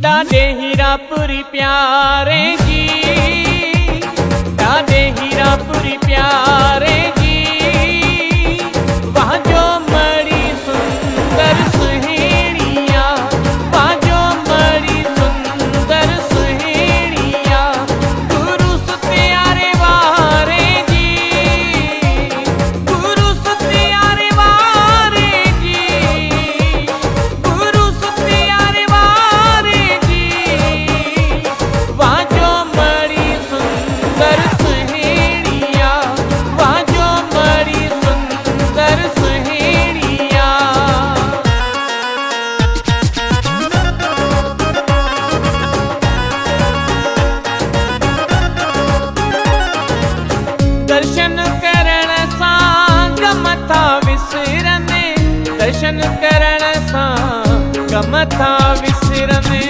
Dadae Hirapuri प्यारे जी, Dadae Hirapuri प्यारे जी, वहाँ जो मड़ी सुंदर सुहेड़िया, वहाँ जो मड़ी सुंदर सुहेड़िया, गुरु सुतियारे वारे जी, गुरु सुतियारे वारे जी, गुरु सुतियारे वारे जी, वहाँ जो मड़ी सुंदर सुहेड़िया, वहाँ जो मड़ी सुंदर सुहेड़िया। दर्शन करण सां गम था विसरने, दर्शन करण सां गम था विसरने।